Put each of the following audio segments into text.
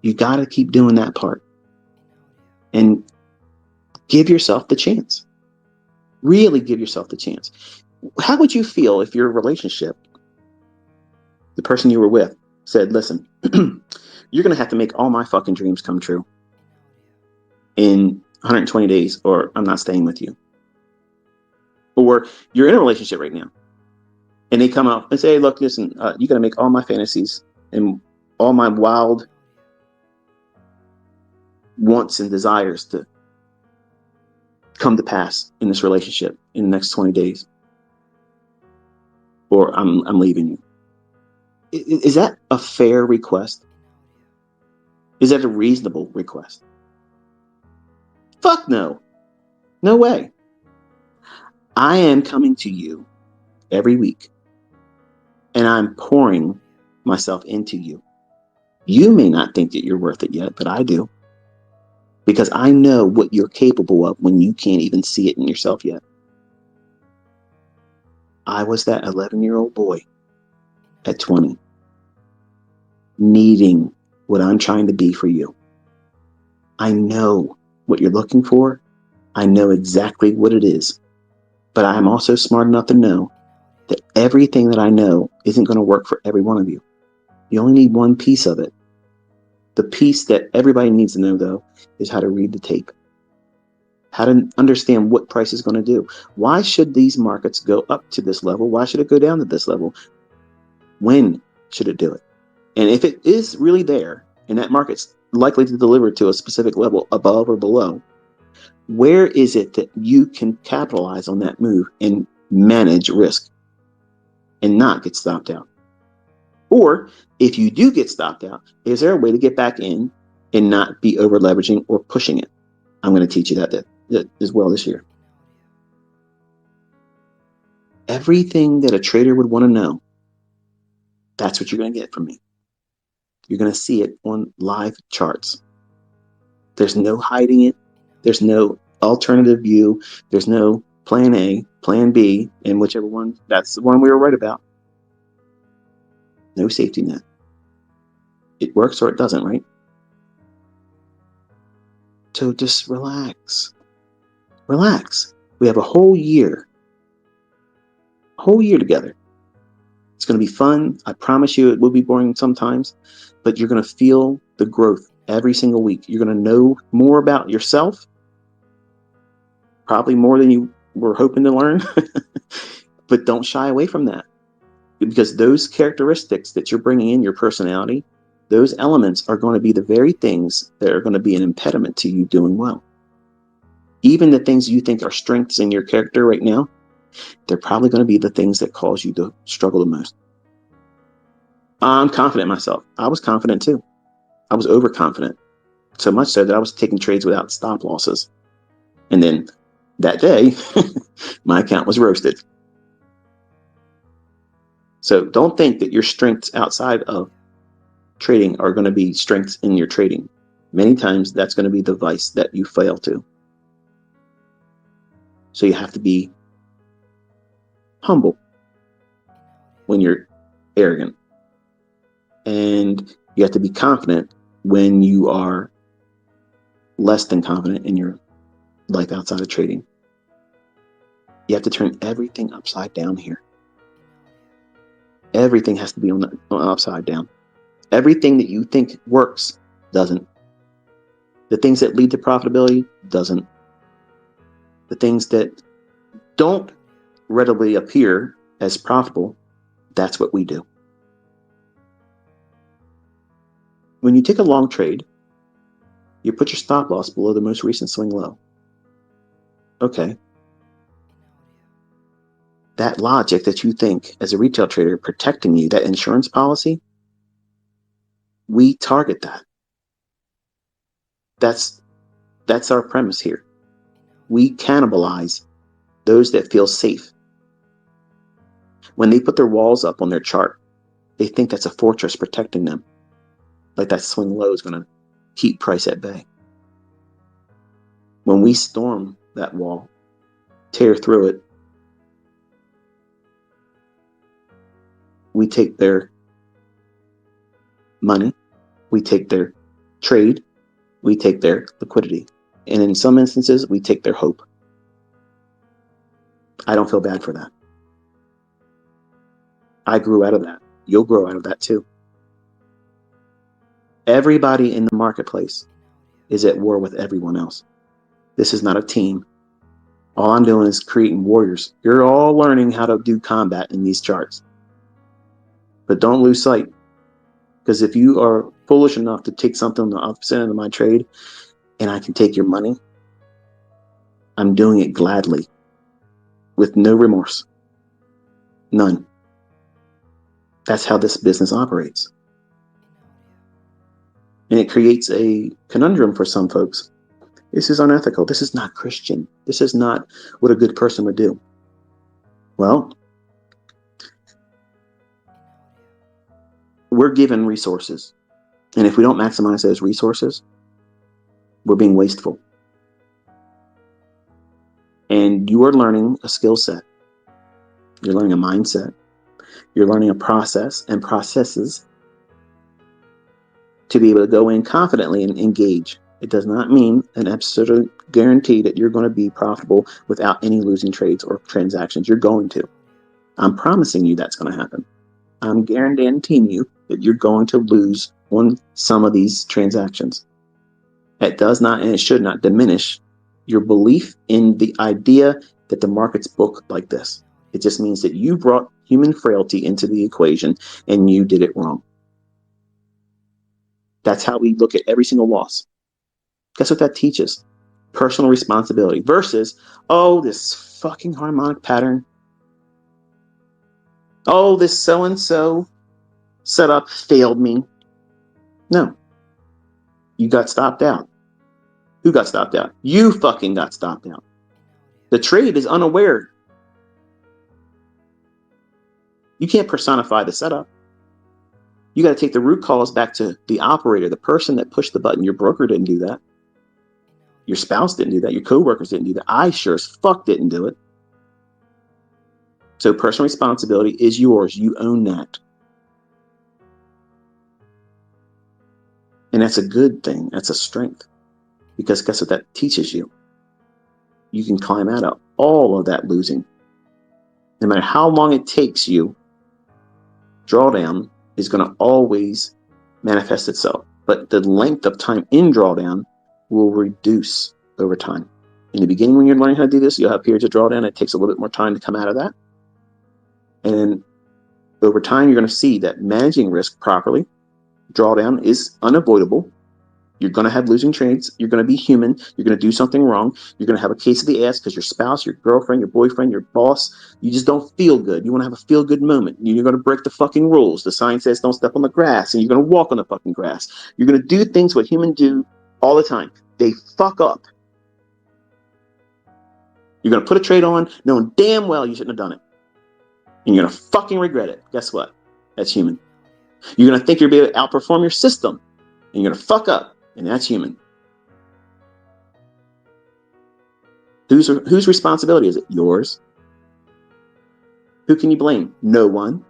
You got to keep doing that part and give yourself the chance. Really give yourself the chance. How would you feel if your relationship, the person you were with, said, listen, you're going to have to make all my fucking dreams come true in 120 days or I'm not staying with you? Or you're in a relationship right now and they come out and say, hey, look, listen, you're going to make all my fantasies and all my wild wants and desires to come to pass in this relationship in the next 20 days, or I'm leaving you. Is that a fair request? Is that a reasonable request? Fuck no. No way. I am coming to you every week and I'm pouring myself into you. You may not think that you're worth it yet, but I do. Because I know what you're capable of when you can't even see it in yourself yet. I was that 11-year-old boy at 20, needing what I'm trying to be for you. I know what you're looking for. I know exactly what it is. But I'm also smart enough to know that everything that I know isn't going to work for every one of you. You only need one piece of it. The piece that everybody needs to know, though, is how to read the tape. How to understand what price is going to do. Why should these markets go up to this level? Why should it go down to this level? When should it do it? And if it is really there, and that market's likely to deliver to a specific level above or below, where is it that you can capitalize on that move and manage risk and not get stopped out? Or if you do get stopped out, is there a way to get back in and not be over leveraging or pushing it? I'm going to teach you that as well this year. Everything that a trader would want to know, that's what you're going to get from me. You're going to see it on live charts. There's no hiding it. There's no alternative view. There's no plan A, plan B, and whichever one, that's the one we were right about. No safety net. It works or it doesn't, right? So just relax. Relax. We have a whole year together. It's going to be fun. I promise you it will be boring sometimes, but you're going to feel the growth every single week. You're going to know more about yourself, probably more than you were hoping to learn, but don't shy away from that, because those characteristics that you're bringing in, your personality, those elements are going to be the very things that are going to be an impediment to you doing well. Even the things you think are strengths in your character right now, they're probably going to be the things that cause you to struggle the most. I'm confident in myself. I was confident too. I was overconfident. So much so that I was taking trades without stop losses. And then that day, my account was roasted. So don't think that your strengths outside of trading are going to be strengths in your trading. Many times that's going to be the vice that you fail to. So you have to be humble when you're arrogant. And you have to be confident when you are less than confident in your life outside of trading. You have to turn everything upside down here. Everything has to be on upside down. Everything that you think works doesn't. The things that lead to profitability doesn't. The things that don't readily appear as profitable, that's what we do. When you take a long trade, you put your stop loss below the most recent swing low. Okay. That logic that you think as a retail trader protecting you, that insurance policy, we target that. That's our premise here. We cannibalize those that feel safe. When they put their walls up on their chart, they think that's a fortress protecting them. Like that swing low is going to keep price at bay. When we storm that wall, tear through it, we take their money, we take their trade, we take their liquidity. And in some instances, we take their hope. I don't feel bad for that. I grew out of that. You'll grow out of that too. Everybody in the marketplace is at war with everyone else. This is not a team. All I'm doing is creating warriors. You're all learning how to do combat in these charts. But don't lose sight. Because if you are foolish enough to take something on the opposite end of my trade and I can take your money, I'm doing it gladly with no remorse. None. That's how this business operates. And it creates a conundrum for some folks. This is unethical. This is not Christian. This is not what a good person would do. Well, we're given resources. And if we don't maximize those resources, we're being wasteful. And you are learning a skill set. You're learning a mindset. You're learning a process and processes to be able to go in confidently and engage. It does not mean an absolute guarantee that you're going to be profitable without any losing trades or transactions. You're going to. I'm promising you that's going to happen. I'm guaranteeing you that you're going to lose on some of these transactions. That does not, and it should not, diminish your belief in the idea that the market's booked like this. It just means that you brought human frailty into the equation and you did it wrong. That's how we look at every single loss. Guess what that teaches? Personal responsibility versus, oh, this fucking harmonic pattern. Oh, this so-and-so setup failed me. No. You got stopped out. Who got stopped out? You fucking got stopped out. The trade is unaware. You can't personify the setup. You got to take the root cause back to the operator, the person that pushed the button. Your broker didn't do that. Your spouse didn't do that. Your coworkers didn't do that. I sure as fuck didn't do it. So personal responsibility is yours. You own that. And that's a good thing. That's a strength. Because guess what that teaches you? You can climb out of all of that losing. No matter how long it takes you, drawdown is going to always manifest itself. But the length of time in drawdown will reduce over time. In the beginning, when you're learning how to do this, you'll have periods of drawdown. It takes a little bit more time to come out of that. And over time, you're going to see that managing risk properly, drawdown is unavoidable. You're going to have losing trades. You're going to be human. You're going to do something wrong. You're going to have a case of the ass because your spouse, your girlfriend, your boyfriend, your boss, you just don't feel good. You want to have a feel-good moment. You're going to break the fucking rules. The sign says don't step on the grass, and you're going to walk on the fucking grass. You're going to do things what humans do all the time. They fuck up. You're going to put a trade on knowing damn well you shouldn't have done it. And you're going to fucking regret it. Guess what? That's human. You're going to think you're going to be able to outperform your system, and you're going to fuck up. And that's human. Whose responsibility is it? Yours. Who can you blame? No one.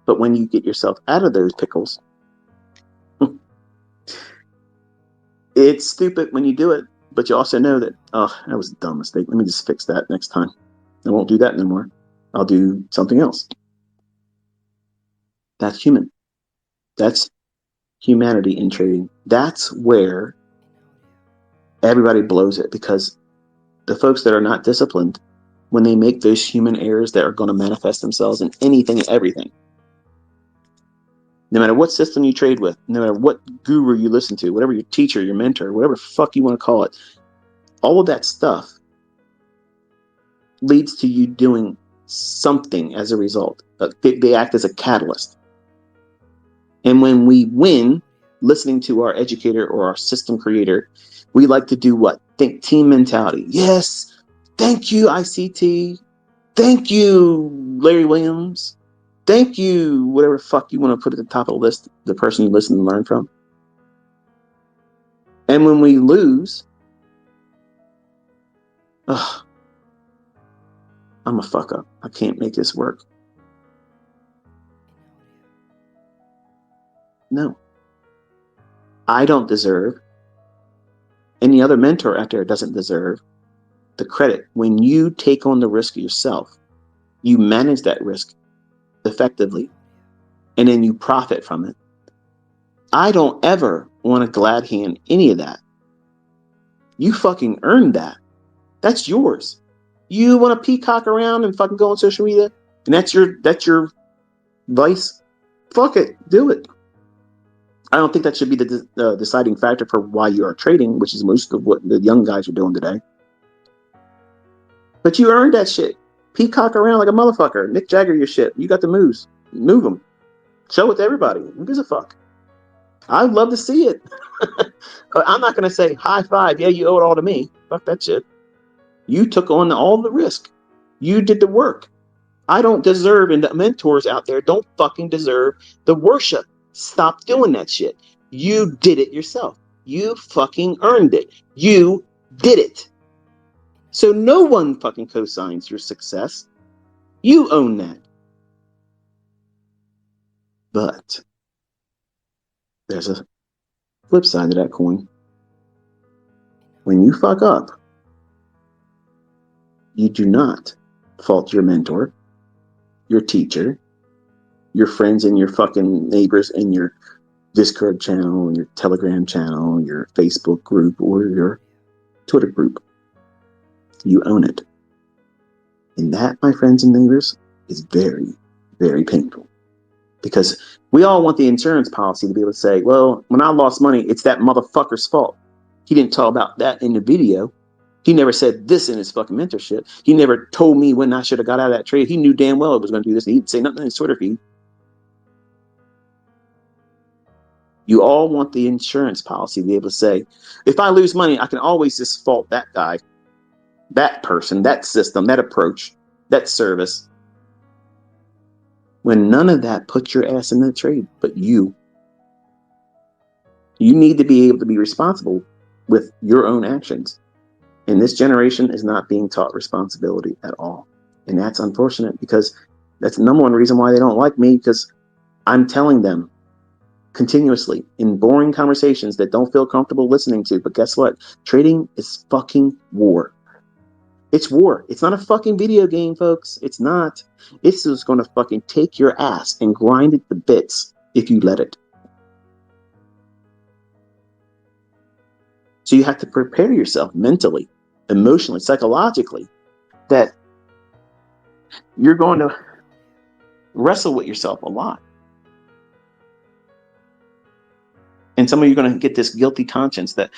But when you get yourself out of those pickles, it's stupid when you do it, but you also know that, oh, that was a dumb mistake. Let me just fix that next time. I won't do that anymore. I'll do something else. That's human. That's humanity in trading. That's where everybody blows it, because the folks that are not disciplined, when they make those human errors that are going to manifest themselves in anything and everything, no matter what system you trade with, no matter what guru you listen to, whatever your teacher, your mentor, whatever the fuck you want to call it, all of that stuff leads to you doing something as a result. They act as a catalyst. And when we win, listening to our educator or our system creator, we like to do what? Think team mentality. Yes, thank you, ICT. Thank you, Larry Williams. Thank you, whatever fuck you want to put at the top of the list, the person you listen and learn from. And when we lose, I'm a fuck up. I can't make this work. No. I don't deserve, any other mentor out there doesn't deserve the credit. When you take on the risk yourself, you manage that risk effectively, and then you profit from it. I don't ever want to glad hand any of that. You fucking earned that. That's yours. You want to peacock around and fucking go on social media, and that's your vice? Fuck it, do it. I don't think that should be the deciding factor for why you are trading, which is most of what the young guys are doing today. But you earned that shit. Peacock around like a motherfucker. Mick Jagger your shit. You got the moves. Move them. Show it to everybody. Who gives a fuck? I'd love to see it. I'm not going to say high five. Yeah, you owe it all to me. Fuck that shit. You took on all the risk. You did the work. I don't deserve, and the mentors out there don't fucking deserve the worship. Stop doing that shit. You did it yourself. You fucking earned it. You did it. So no one fucking cosigns your success. You own that. But there's a flip side to that coin. When you fuck up, you do not fault your mentor, your teacher, your friends and your fucking neighbors in your Discord channel, your Telegram channel, your Facebook group, or your Twitter group. You own it. And that, my friends and neighbors, is very, very painful. Because we all want the insurance policy to be able to say, well, when I lost money, it's that motherfucker's fault. He didn't talk about that in the video. He never said this in his fucking mentorship. He never told me when I should have got out of that trade. He knew damn well it was going to do this. And he didn't say nothing in his Twitter feed. You all want the insurance policy to be able to say, if I lose money, I can always just fault that guy, that person, that system, that approach, that service. When none of that puts your ass in the trade, but you need to be able to be responsible with your own actions. And this generation is not being taught responsibility at all. And that's unfortunate, because that's the number one reason why they don't like me, because I'm telling them continuously in boring conversations that don't feel comfortable listening to. But guess what? Trading is fucking war. It's war. It's not a fucking video game, folks. It's not. It's just going to fucking take your ass and grind it to bits if you let it. So you have to prepare yourself mentally, emotionally, psychologically, that you're going to wrestle with yourself a lot. And some of you are going to get this guilty conscience that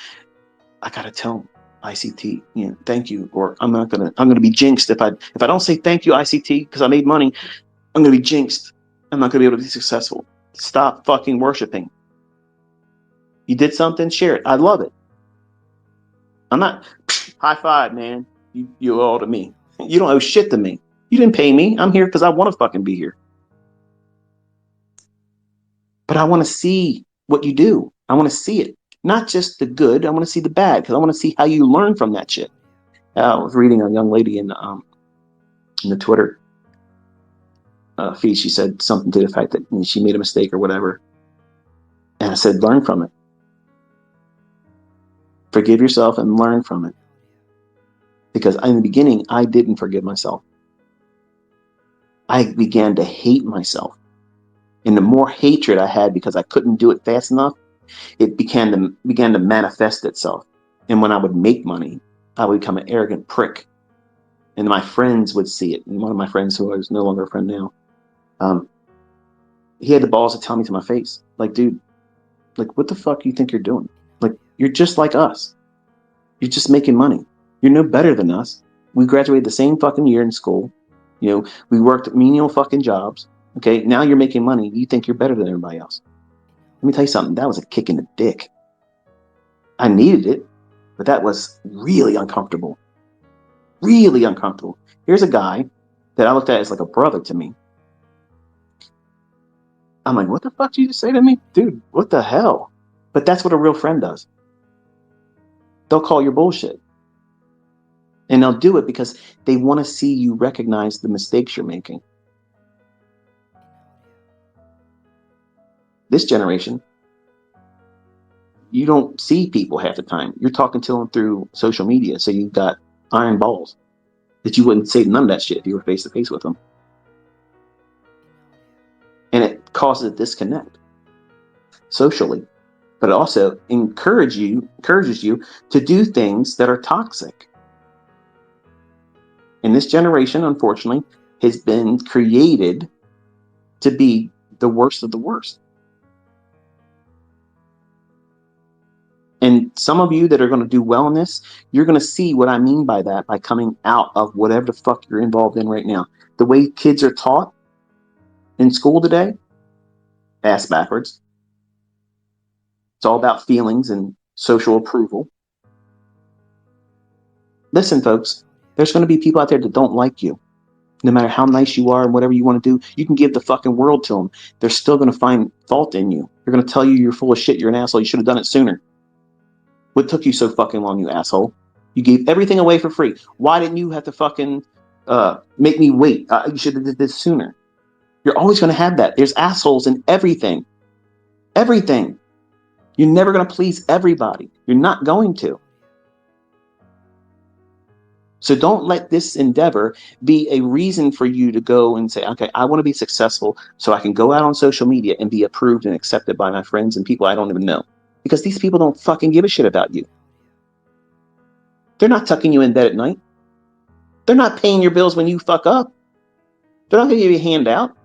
I got to tell ICT, thank you, or I'm going to be jinxed if I don't say thank you ICT because I made money. I'm going to be jinxed. I'm not going to be able to be successful. Stop fucking worshiping. You did something, share it. I love it. I'm not high five, man. You owe it to me. You don't owe shit to me. You didn't pay me. I'm here because I want to fucking be here. But I want to see what you do. I want to see it. Not just the good. I want to see the bad, because I want to see how you learn from that shit. I was reading a young lady in the Twitter feed. She said something to the fact that she made a mistake or whatever. And I said, learn from it. Forgive yourself and learn from it. Because in the beginning, I didn't forgive myself. I began to hate myself. And the more hatred I had because I couldn't do it fast enough, it began to manifest itself. And when I would make money, I would become an arrogant prick. And my friends would see it. And one of my friends, who is no longer a friend now, he had the balls to tell me to my face, like, dude, like, what the fuck you think you're doing? Like, you're just like us. You're just making money. You're no better than us. We graduated the same fucking year in school. We worked menial fucking jobs. Okay, now you're making money. You think you're better than everybody else. Let me tell you something. That was a kick in the dick. I needed it, but that was really uncomfortable. Really uncomfortable. Here's a guy that I looked at as like a brother to me. I'm like, what the fuck did you just say to me? Dude, what the hell? But that's what a real friend does. They'll call your bullshit. And they'll do it because they want to see you recognize the mistakes you're making. This generation, you don't see people half the time. You're talking to them through social media. So you've got iron balls that you wouldn't say none of that shit if you were face to face with them. And it causes a disconnect socially, but it also encourages you to do things that are toxic. And this generation, unfortunately, has been created to be the worst of the worst. And some of you that are going to do well in this, you're going to see what I mean by that by coming out of whatever the fuck you're involved in right now. The way kids are taught in school today, ass backwards. It's all about feelings and social approval. Listen, folks, there's going to be people out there that don't like you. No matter how nice you are and whatever you want to do, you can give the fucking world to them. They're still going to find fault in you. They're going to tell you you're full of shit, you're an asshole, you should have done it sooner. What took you so fucking long, you asshole? You gave everything away for free. Why didn't you have to fucking make me wait? You should have did this sooner. You're always going to have that. There's assholes in everything. Everything. You're never going to please everybody. You're not going to. So don't let this endeavor be a reason for you to go and say, okay, I want to be successful so I can go out on social media and be approved and accepted by my friends and people I don't even know. Because these people don't fucking give a shit about you. They're not tucking you in bed at night. They're not paying your bills when you fuck up. They're not going to give you a handout.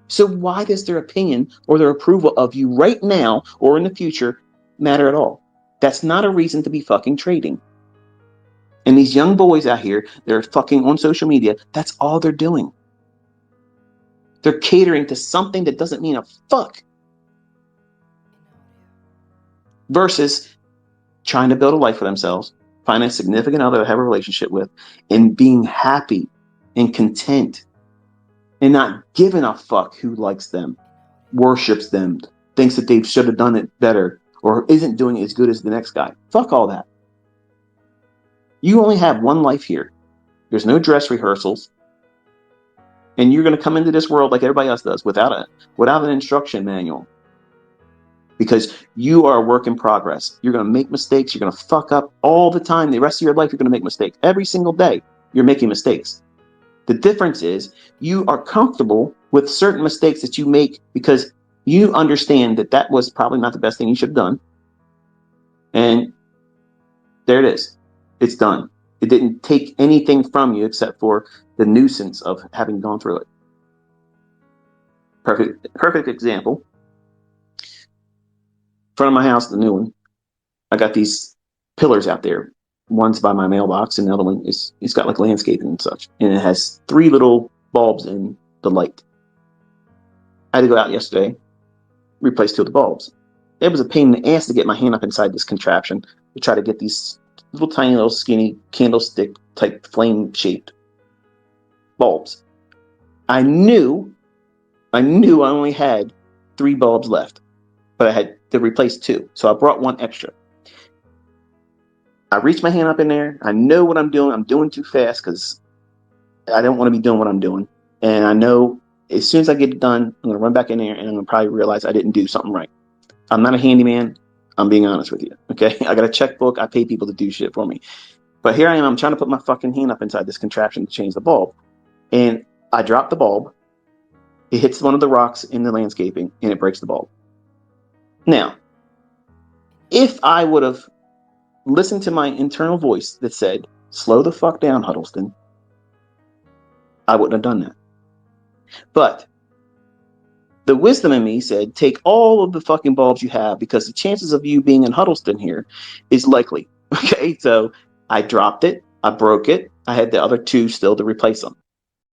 So why does their opinion or their approval of you right now or in the future matter at all? That's not a reason to be fucking trading. And these young boys out here, they're fucking on social media. That's all they're doing. They're catering to something that doesn't mean a fuck. Versus trying to build a life for themselves, find a significant other to have a relationship with, and being happy and content and not giving a fuck who likes them, worships them, thinks that they should have done it better, or isn't doing it as good as the next guy. Fuck all that. You only have one life here. There's no dress rehearsals. And you're going to come into this world like everybody else does without an instruction manual. Because you are a work in progress. You're going to make mistakes. You're going to fuck up all the time. The rest of your life, you're going to make mistakes. Every single day, you're making mistakes. The difference is you are comfortable with certain mistakes that you make because you understand that that was probably not the best thing you should have done. And there it is. It's done. It didn't take anything from you except for the nuisance of having gone through it. Perfect example. Front of my house, the new one, I got these pillars out there. One's by my mailbox, and the other one it's got like landscaping and such. And it has 3 little bulbs in the light. I had to go out yesterday, replace 2 of the bulbs. It was a pain in the ass to get my hand up inside this contraption to try to get these little tiny little skinny candlestick type flame shaped bulbs. I knew I only had 3 bulbs left, but I had to replace 2. So I brought 1 extra. I reached my hand up in there. I know what I'm doing. I'm doing too fast because I don't want to be doing what I'm doing. And I know as soon as I get it done, I'm going to run back in there and I'm going to probably realize I didn't do something right. I'm not a handyman. I'm being honest with you. Okay. I got a checkbook. I pay people to do shit for me. But here I am. I'm trying to put my fucking hand up inside this contraption to change the bulb. And I drop the bulb. It hits one of the rocks in the landscaping and it breaks the bulb. Now, if I would have listened to my internal voice that said, slow the fuck down, Huddleston, I wouldn't have done that. But the wisdom in me said, take all of the fucking bulbs you have because the chances of you being in Huddleston here is likely. Okay, so I dropped it. I broke it. I had the other 2 still to replace them.